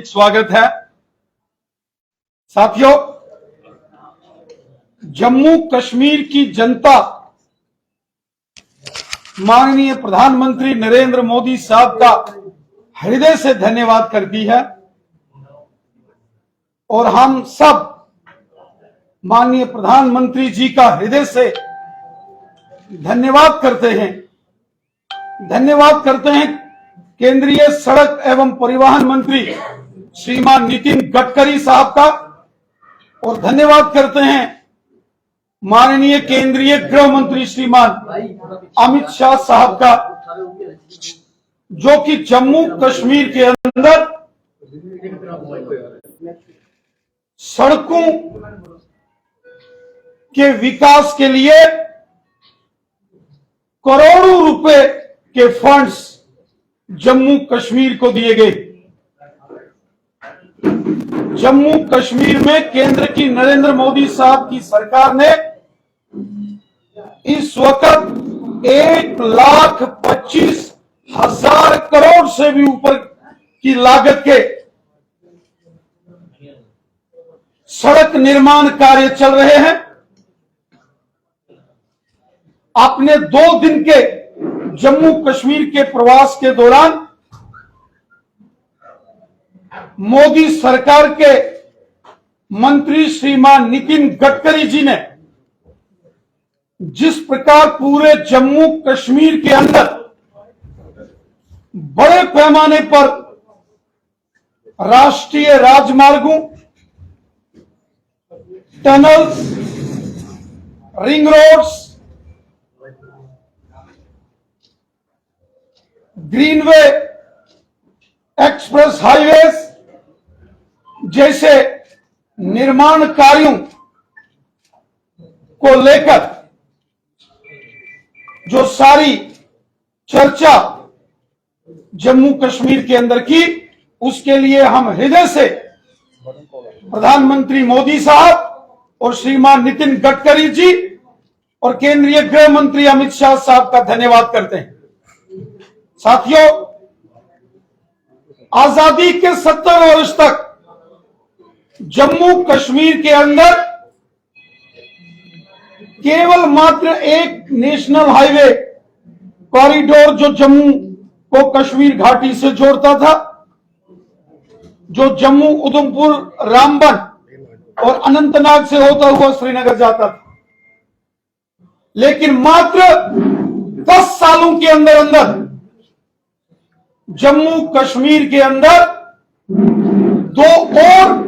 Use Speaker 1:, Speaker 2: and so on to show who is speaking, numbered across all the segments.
Speaker 1: स्वागत है। साथियों, जम्मू कश्मीर की जनता माननीय प्रधानमंत्री नरेंद्र मोदी साहब का हृदय से धन्यवाद करती है और हम सब माननीय प्रधानमंत्री जी का हृदय से धन्यवाद करते हैं। धन्यवाद करते हैं केंद्रीय सड़क एवं परिवहन मंत्री श्रीमान नितिन गडकरी साहब का और धन्यवाद करते हैं माननीय केंद्रीय गृह मंत्री श्रीमान अमित शाह साहब का, जो कि जम्मू कश्मीर के अंदर सड़कों के विकास के लिए करोड़ों रुपए के फंड्स जम्मू कश्मीर को दिए गए। जम्मू कश्मीर में केंद्र की नरेंद्र मोदी साहब की सरकार ने इस वक्त 1,25,000 करोड़ से भी ऊपर की लागत के सड़क निर्माण कार्य चल रहे हैं। अपने 2 दिन के जम्मू कश्मीर के प्रवास के दौरान मोदी सरकार के मंत्री श्रीमान नितिन गडकरी जी ने जिस प्रकार पूरे जम्मू कश्मीर के अंदर बड़े पैमाने पर राष्ट्रीय राजमार्गों, tunnels, ring roads, greenway, express highways जैसे निर्माण कार्यों को लेकर जो सारी चर्चा जम्मू कश्मीर के अंदर की, उसके लिए हम हृदय से प्रधानमंत्री मोदी साहब और श्रीमान नितिन गडकरी जी और केंद्रीय गृह मंत्री अमित शाह साहब का धन्यवाद करते हैं। साथियों, आजादी के 70 वर्ष तक जम्मू कश्मीर के अंदर केवल मात्र एक नेशनल हाईवे कॉरिडोर जो जम्मू को कश्मीर घाटी से जोड़ता था, जो जम्मू, उधमपुर, रामबन और अनंतनाग से होता हुआ श्रीनगर जाता था। लेकिन मात्र 10 सालों के अंदर अंदर जम्मू कश्मीर के अंदर 2 और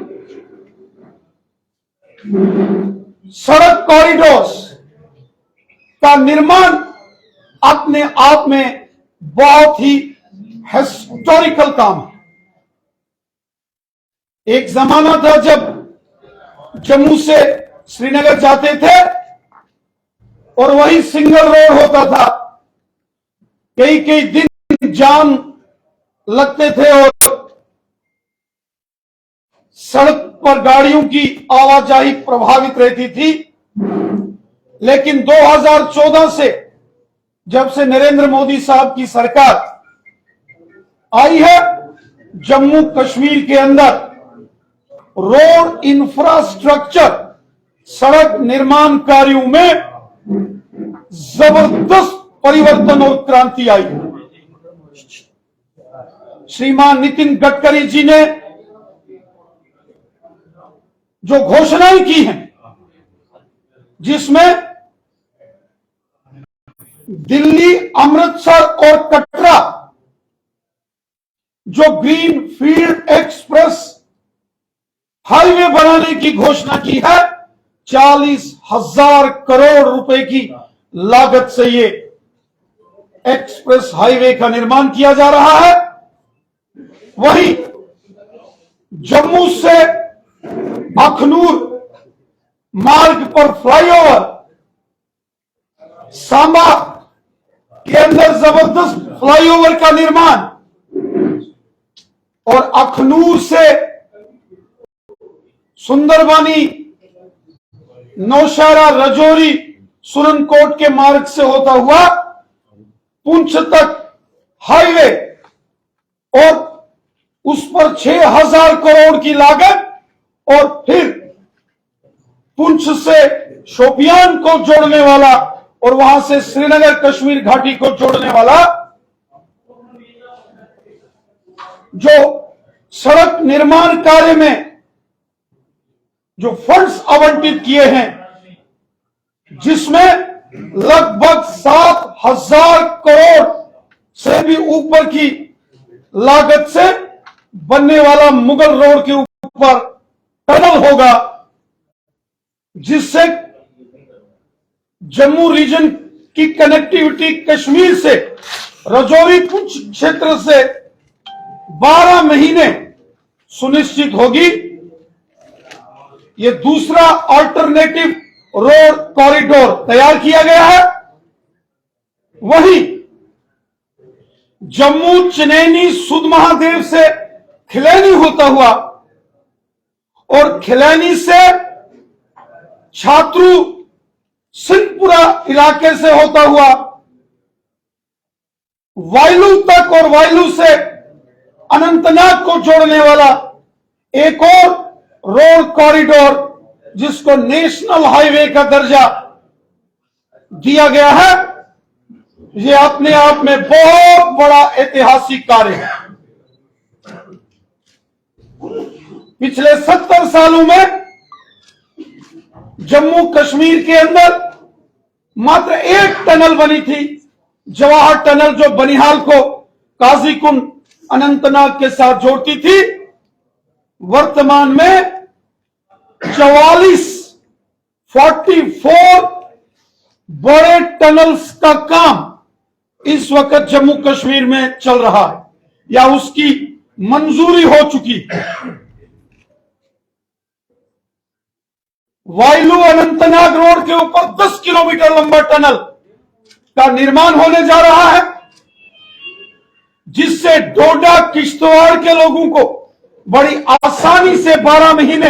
Speaker 1: सड़क कॉरिडोर्स का निर्माण अपने आप में बहुत ही हिस्टोरिकल काम है। एक जमाना था जब जम्मू से श्रीनगर जाते थे और वही सिंगल रोड होता था, कई कई दिन जाम लगते थे और सड़क पर गाड़ियों की आवाजाही प्रभावित रहती थी। लेकिन 2014 से जब से नरेंद्र मोदी साहब की सरकार आई है, जम्मू कश्मीर के अंदर रोड इंफ्रास्ट्रक्चर, सड़क निर्माण कार्यों में जबरदस्त परिवर्तन और क्रांति आई। श्रीमान नितिन गडकरी जी ने जो घोषणाएं की हैं, जिसमें दिल्ली, अमृतसर और कटरा जो ग्रीन फील्ड एक्सप्रेस हाईवे बनाने की घोषणा की है, 40,000 करोड़ रुपए की लागत से ये एक्सप्रेस हाईवे का निर्माण किया जा रहा है। वहीं जम्मू से अखनूर मार्ग पर फ्लाईओवर, सांबा के अंदर जबरदस्त फ्लाईओवर का निर्माण और अखनूर से सुंदरबानी, नौशहरा, रजौरी, सुरनकोट के मार्ग से होता हुआ पुंछ तक हाईवे और उस पर 6,000 करोड़ की लागत और फिर पुंछ से शोपियान को जोड़ने वाला और वहां से श्रीनगर कश्मीर घाटी को जोड़ने वाला जो सड़क निर्माण कार्य में जो फंड्स आवंटित किए हैं, जिसमें लगभग 7,000 करोड़ से भी ऊपर की लागत से बनने वाला मुगल रोड के ऊपर टनल होगा, जिससे जम्मू रीजन की कनेक्टिविटी कश्मीर से रजौरी पुंछ क्षेत्र से 12 महीने सुनिश्चित होगी। यह दूसरा अल्टरनेटिव रोड कॉरिडोर तैयार किया गया है। वहीं जम्मू चनैनी सुध महादेव से खिलैनी होता हुआ और खिलैनी से छात्रू सिंहपुरा इलाके से होता हुआ वायलू तक और वायलू से अनंतनाग को जोड़ने वाला एक और रोड कॉरिडोर, जिसको नेशनल हाईवे का दर्जा दिया गया है, यह अपने आप में बहुत बड़ा ऐतिहासिक कार्य है। पिछले 70 सालों में जम्मू कश्मीर के अंदर मात्र एक टनल बनी थी, जवाहर टनल, जो बनिहाल को काजीकुंड अनंतनाग के साथ जोड़ती थी। वर्तमान में 44 बड़े टनल्स का काम इस वक्त जम्मू कश्मीर में चल रहा है या उसकी मंजूरी हो चुकी है। वायलू अनंतनाग रोड के ऊपर 10 किलोमीटर लंबा टनल का निर्माण होने जा रहा है, जिससे डोडा किश्तवाड़ के लोगों को बड़ी आसानी से 12 महीने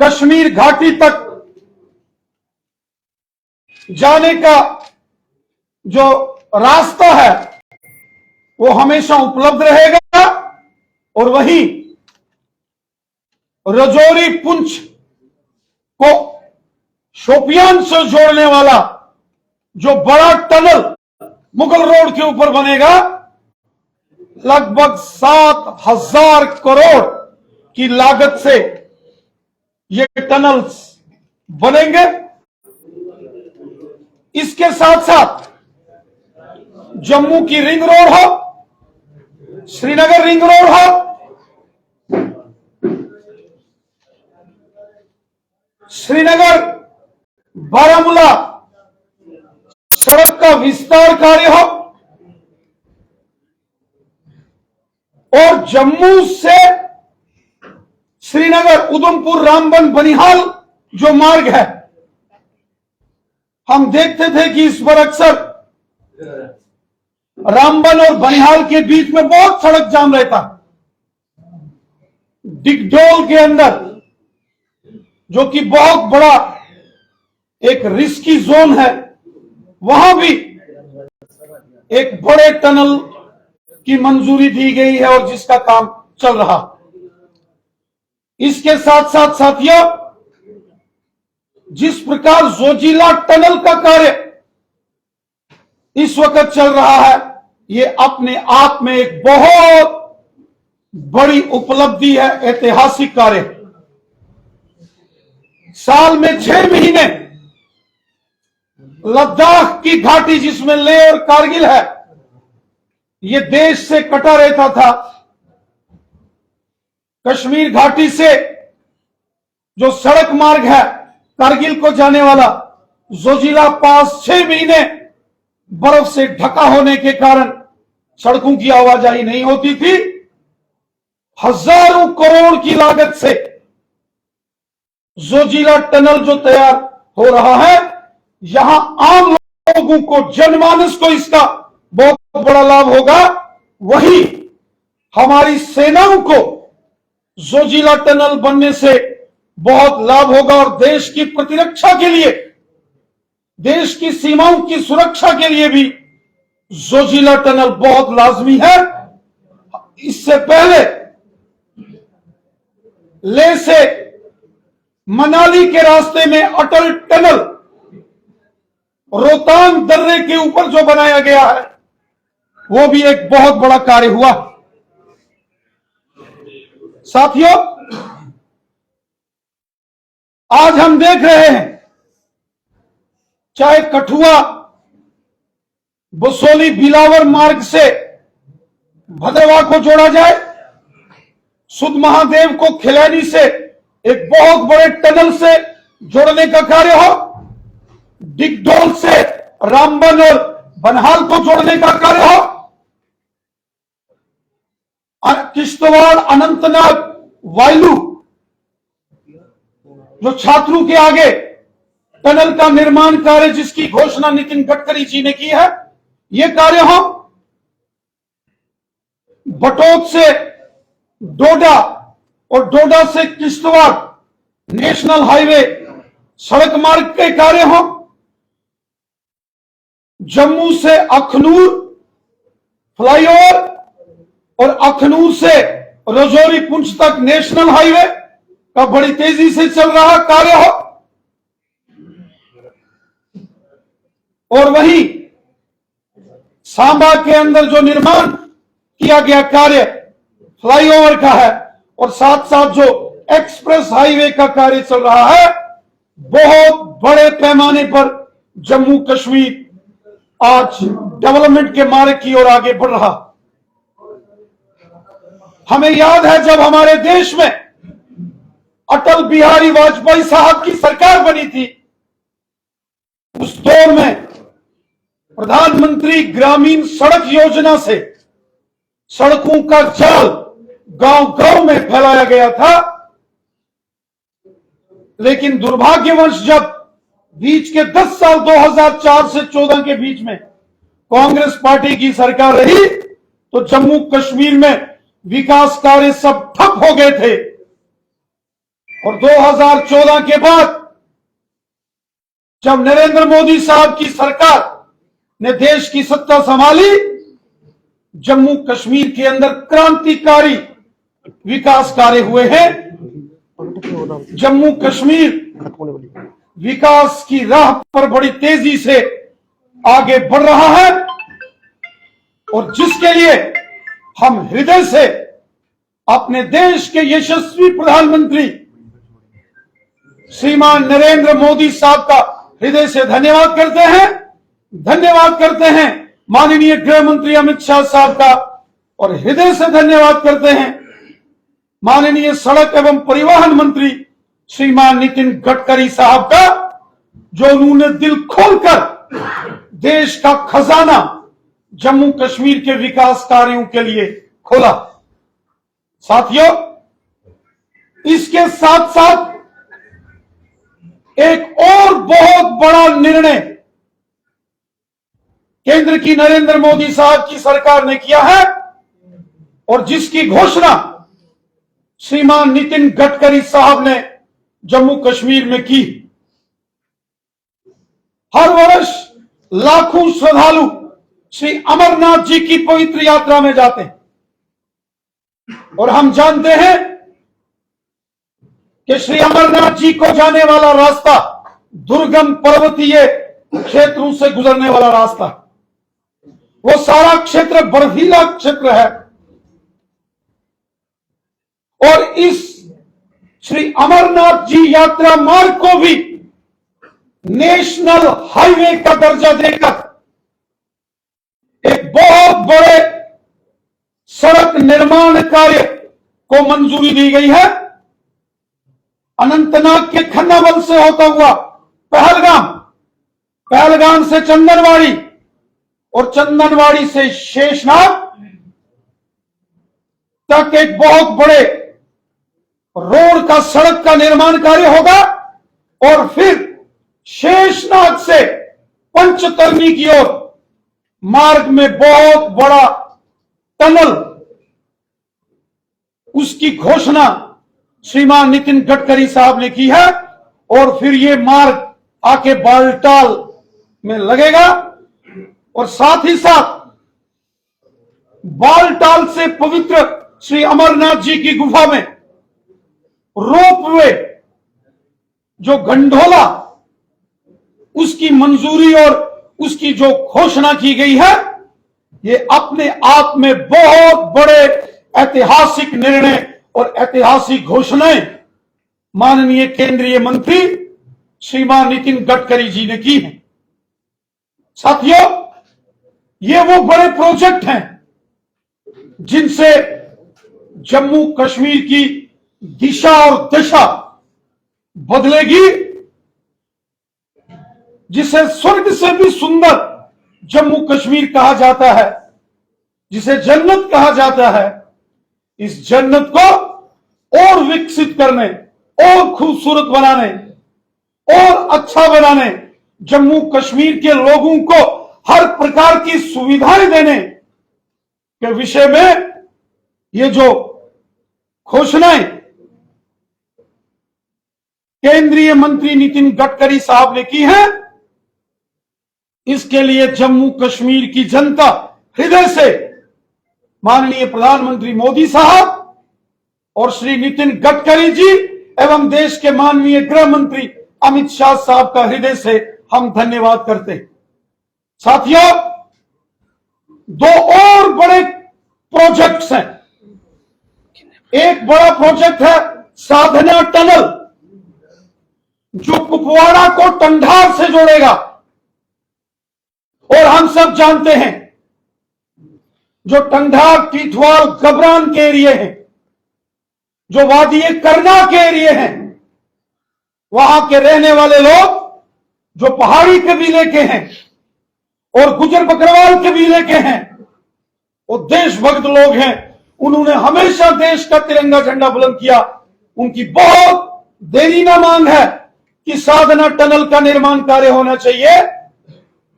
Speaker 1: कश्मीर घाटी तक जाने का जो रास्ता है वो हमेशा उपलब्ध रहेगा। और वहीं रजौरी पुंछ को शोपियान से जोड़ने वाला जो बड़ा टनल मुगल रोड के ऊपर बनेगा, लगभग 7,000 करोड़ की लागत से ये टनल्स बनेंगे। इसके साथ साथ जम्मू की रिंग रोड हो, श्रीनगर रिंग रोड हो, श्रीनगर बारामूला सड़क का विस्तार कार्य हो और जम्मू से श्रीनगर उधमपुर रामबन बनिहाल जो मार्ग है, हम देखते थे कि इस पर अक्सर रामबन और बनिहाल के बीच में बहुत सड़क जाम रहता। डिगडोल के अंदर, जो कि बहुत बड़ा एक रिस्की जोन है, वहां भी एक बड़े टनल की मंजूरी दी गई है और जिसका काम चल रहा। इसके साथ साथ साथियों, जिस प्रकार जोजिला टनल का कार्य इस वक्त चल रहा है, यह अपने आप में एक बहुत बड़ी उपलब्धि है, ऐतिहासिक कार्य। साल में 6 महीने लद्दाख की घाटी, जिसमें लेह और कारगिल है, यह देश से कटा रहता था। कश्मीर घाटी से जो सड़क मार्ग है कारगिल को जाने वाला, जोजिला पास 6 महीने बर्फ से ढका होने के कारण सड़कों की आवाजाही नहीं होती थी। हजारों करोड़ की लागत से जोजिला टनल जो तैयार हो रहा है, यहां आम लोगों को, जनमानस को इसका बहुत बड़ा लाभ होगा। वहीं हमारी सेनाओं को जोजिला टनल बनने से बहुत लाभ होगा और देश की प्रतिरक्षा के लिए, देश की सीमाओं की सुरक्षा के लिए भी जोजिला टनल बहुत लाजमी है। इससे पहले लेह से मनाली के रास्ते में अटल टनल रोहतांग दर्रे के ऊपर जो बनाया गया है वो भी एक बहुत बड़ा कार्य हुआ। साथियों, आज हम देख रहे हैं चाहे कठुआ बसोली बिलावर मार्ग से भद्रवाह को जोड़ा जाए, सुध महादेव को खिलैनी से एक बहुत बड़े टनल से जोड़ने का कार्य हो, डिगडोल से रामबन और बनहाल को जोड़ने का कार्य हो, किश्तवाड़ अनंतनाग वायलू जो छात्रों के आगे टनल का निर्माण कार्य जिसकी घोषणा नितिन गडकरी जी ने की है, यह कार्य हो, बटोत से डोडा और डोडा से किश्तवाड़ नेशनल हाईवे सड़क मार्ग के कार्य हो, जम्मू से अखनूर फ्लाईओवर और अखनूर से रजौरी पुंछ तक नेशनल हाईवे का बड़ी तेजी से चल रहा कार्य हो, और वहीं सांबा के अंदर जो निर्माण किया गया कार्य फ्लाईओवर का है और साथ साथ जो एक्सप्रेस हाईवे का कार्य चल रहा है, बहुत बड़े पैमाने पर जम्मू कश्मीर आज डेवलपमेंट के मार्ग की ओर आगे बढ़ रहा। हमें याद है जब हमारे देश में अटल बिहारी वाजपेयी साहब की सरकार बनी थी, उस दौर में प्रधानमंत्री ग्रामीण सड़क योजना से सड़कों का जाल गांव-गांव में फैलाया गया था, लेकिन दुर्भाग्यवश जब बीच के 10 साल 2004 से 14 के बीच में कांग्रेस पार्टी की सरकार रही तो जम्मू कश्मीर में विकास कार्य सब ठप हो गए थे, और 2014 के बाद जब नरेंद्र मोदी साहब की सरकार ने देश की सत्ता संभाली, जम्मू कश्मीर के अंदर क्रांतिकारी विकास कार्य हुए हैं। जम्मू कश्मीर विकास की राह पर बड़ी तेजी से आगे बढ़ रहा है, और जिसके लिए हम हृदय से अपने देश के यशस्वी प्रधानमंत्री श्रीमान नरेंद्र मोदी साहब का हृदय से धन्यवाद करते हैं। धन्यवाद करते हैं माननीय गृह मंत्री अमित शाह साहब का, और हृदय से धन्यवाद करते हैं माननीय सड़क एवं परिवहन मंत्री श्रीमान नितिन गडकरी साहब का, जो उन्होंने दिल खोलकर देश का खजाना जम्मू कश्मीर के विकास कार्यों के लिए खोला। साथियों, इसके साथ साथ एक और बहुत बड़ा निर्णय केंद्र की नरेंद्र मोदी साहब की सरकार ने किया है, और जिसकी घोषणा श्रीमान नितिन गडकरी साहब ने जम्मू कश्मीर में की। हर वर्ष लाखों श्रद्धालु श्री अमरनाथ जी की पवित्र यात्रा में जाते हैं, और हम जानते हैं कि श्री अमरनाथ जी को जाने वाला रास्ता दुर्गम पर्वतीय क्षेत्रों से गुजरने वाला रास्ता, वो सारा क्षेत्र बर्फीला क्षेत्र है, और इस श्री अमरनाथ जी यात्रा मार्ग को भी नेशनल हाईवे का दर्जा देकर एक बहुत बड़े सड़क निर्माण कार्य को मंजूरी दी गई है। अनंतनाग के खन्नाबल से होता हुआ पहलगाम, पहलगाम से चंदनवाड़ी और चंदनवाड़ी से शेषनाग तक एक बहुत बड़े रोड का सड़क का निर्माण कार्य होगा, और फिर शेषनाग से पंचतरनी की ओर मार्ग में बहुत बड़ा टनल, उसकी घोषणा श्रीमान नितिन गडकरी साहब ने की है, और फिर ये मार्ग आके बालटाल में लगेगा, और साथ ही साथ बालटाल से पवित्र श्री अमरनाथ जी की गुफा में रोपवे जो गंडोला, उसकी मंजूरी और उसकी जो घोषणा की गई है, ये अपने आप में बहुत बड़े ऐतिहासिक निर्णय और ऐतिहासिक घोषणाएं माननीय केंद्रीय मंत्री श्रीमान नितिन गडकरी जी ने की हैं। साथियों, ये वो बड़े प्रोजेक्ट हैं जिनसे जम्मू कश्मीर की दिशा और दशा बदलेगी, जिसे स्वर्ग से भी सुंदर जम्मू कश्मीर कहा जाता है, जिसे जन्नत कहा जाता है। इस जन्नत को और विकसित करने, और खूबसूरत बनाने, और अच्छा बनाने, जम्मू कश्मीर के लोगों को हर प्रकार की सुविधाएं देने के विषय में ये जो घोषणाएं केंद्रीय मंत्री नितिन गडकरी साहब ने की हैं, इसके लिए जम्मू कश्मीर की जनता हृदय से माननीय प्रधानमंत्री मोदी साहब और श्री नितिन गडकरी जी एवं देश के माननीय गृह मंत्री अमित शाह साहब का हृदय से हम धन्यवाद करते हैं। साथियों, दो और बड़े प्रोजेक्ट्स हैं। एक बड़ा प्रोजेक्ट है साधना टनल, जो कुपवाड़ा को टंढार से जोड़ेगा। और हम सब जानते हैं जो टंढार, टीठवाल, गबरान के एरिए हैं, जो वादी करना के एरिए हैं, वहां के रहने वाले लोग जो पहाड़ी कबीले के हैं और गुजर बकरवाल कबीले के हैं, वो देशभक्त लोग हैं। उन्होंने हमेशा देश का तिरंगा झंडा बुलंद किया। उनकी बहुत देरी ना मांग है कि साधना टनल का निर्माण कार्य होना चाहिए।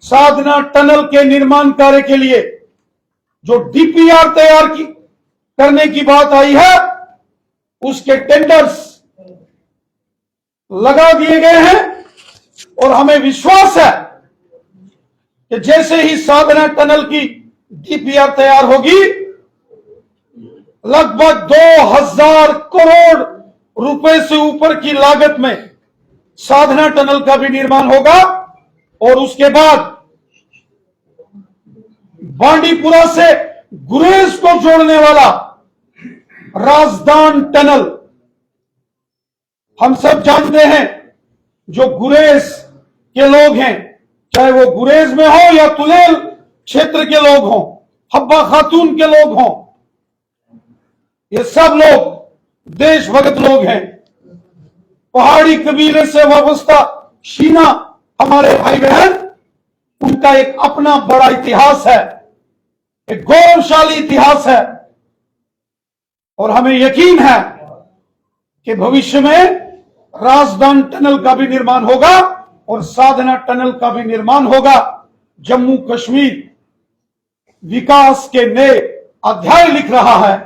Speaker 1: साधना टनल के निर्माण कार्य के लिए जो डीपीआर तैयार करने की बात आई है, उसके टेंडर्स लगा दिए गए हैं और हमें विश्वास है कि जैसे ही साधना टनल की डीपीआर तैयार होगी, लगभग 2000 करोड़ रुपए से ऊपर की लागत में साधना टनल का भी निर्माण होगा। और उसके बाद बांडीपुरा से गुरेज को जोड़ने वाला राजदान टनल, हम सब जानते हैं जो गुरेज के लोग हैं, चाहे वो गुरेज में हो या तुलेल क्षेत्र के लोग हों, हब्बा खातून के लोग हों, ये सब लोग देशभक्त लोग हैं। पहाड़ी कबीले से वाबस्ता शीना हमारे भाई बहन, उनका एक अपना बड़ा इतिहास है, एक गौरवशाली इतिहास है। और हमें यकीन है कि भविष्य में राजदान टनल का भी निर्माण होगा और साधना टनल का भी निर्माण होगा। जम्मू कश्मीर विकास के नए अध्याय लिख रहा है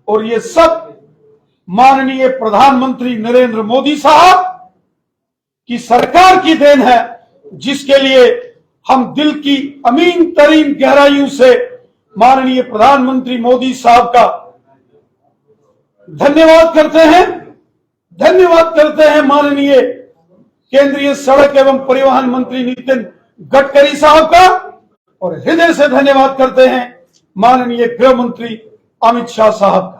Speaker 1: और ये सब माननीय प्रधानमंत्री नरेंद्र मोदी साहब की सरकार की देन है, जिसके लिए हम दिल की अमीन तरीन गहराइयों से माननीय प्रधानमंत्री मोदी साहब का धन्यवाद करते हैं। धन्यवाद करते हैं माननीय केंद्रीय सड़क एवं परिवहन मंत्री नितिन गडकरी साहब का, और हृदय से धन्यवाद करते हैं माननीय गृह मंत्री अमित शाह साहब का।